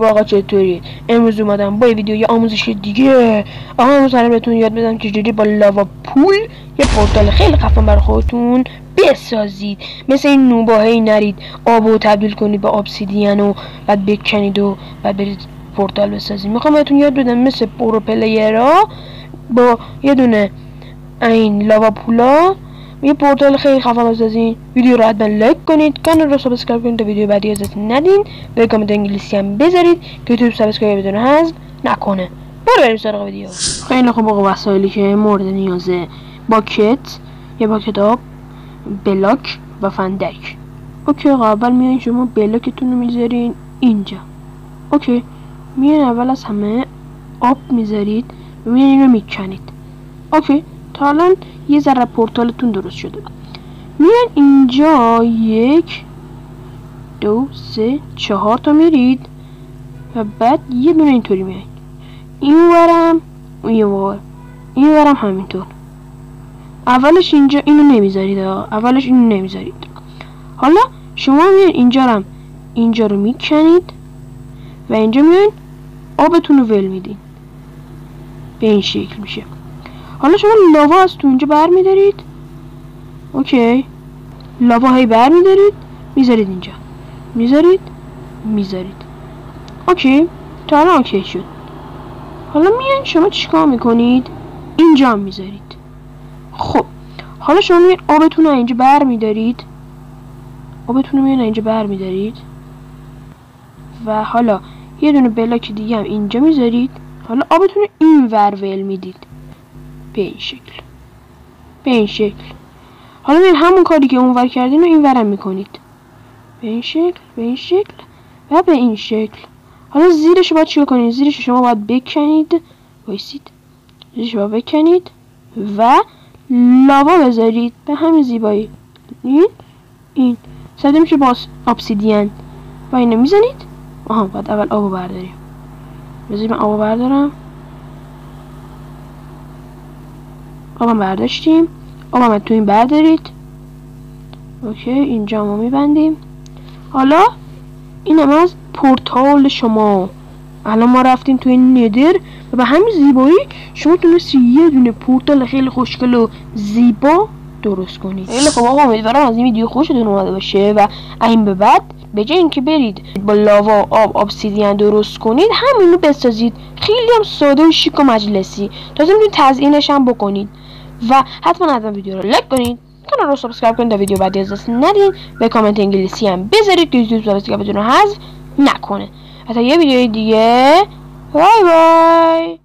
آقا چطوری؟ امروز اومدم با ویدیوی آموزشی دیگه. آقا امروز قراره بهتون یاد بدم چجوری با لاوا پول یه پورتال خیلی خفن برای خودتون بسازید. مثل این نوباهی نرید آبو تبدیل کنید به ابسیدین و بعد بکنید و بعد برید پورتال بسازید. میخوام بهتون یاد بدم مثل پرو پلیرها با یه دونه این لاوا پولا یه پورتال خیلی خفن بسازین. ویدیو رو حتما لایک کنید، کانال رو سابسکرایب کنید تا ویدیو بعدی ازتون ندین. به کامنت انگلیسی هم بذارید که یوتیوب سابسکرایب بدون حذف نکنه. بریم سراغ ویدیو. خیلی خوب آقا، وسایلی که مورد نیازه: باکت، یه باکت آب، بلاک و فندک. اوکی آقا، اول میایین شما بلاکتون رو میذارین اینجا. اوکی، میایین اول از همه آب میذارید و میایین اینو میکنید. اوکی، تا الان یه ذره پورتالتون درست شده. میان اینجا 1 2 3 4 تا میرید و بعد یه دونه اینطوری میایید اینورم اینورم همینطور. اولش اینجا اینو نمیذارید، اولش اینو نمیذارید. حالا شما میان اینجا رو میکنید و اینجا میان آبتون رو ول میدین. به این شکل میشه. حالا شما لاوا از تو اینجا برمیدارید. اوکی، لاوا هی برمیدارید میذارید اینجا، میذارید. اوکی، تا الان اوکی شد. حالا میان شما چیکار میکنید؟ اینجا هم میذارید. خب حالا شما میان آبتون رو اینجا برمیدارید، و حالا یه دونه بلاک دیگه هم اینجا میذارید. حالا آبتون رو این ور ول میدید به این شکل. حالا میان همون کاری که اونور کردین رو این ورم میکنید به این شکل و به این شکل. حالا زیرش باید چیکار کنید؟ زیرش شما باید بکنید، زیرش باید بکنید و لاوا بذارید به همین زیبایی. این ساده میشه با ابسیدین و اینو میزنید. باید اول آبو برداریم. بذارید من آبو بردارم. آبم برداشتیم. آبم تو این بردارید. اوکی، اینجا ما میبندیم. حالا اینم از پورتال شما. الان ما رفتیم تو این ندر و به همین زیبایی شما تونستی یه دونه پورتال خیلی خوشگل و زیبا درست کنید. خیلی خب آقا، امیدوارم از این ویدیو خوشتون اومده باشه و این به بعد به جای اینکه برید با لاوا آب ابسیدین درست کنید، همینو بسازید. خیلی هم ساده و شیک و مجلسی. تازه میتونید تزیینش هم بکنید. و حتما ویدیو رو لایک کنید، کانال رو سابسکرایب کنید تا ویدیو بعدی از دست ندین. به کامنت انگلیسی هم بذارید که یوتیوب سابسکرایب بدون حذف نکنه. حتی یه ویدیو دیگه. بای بای.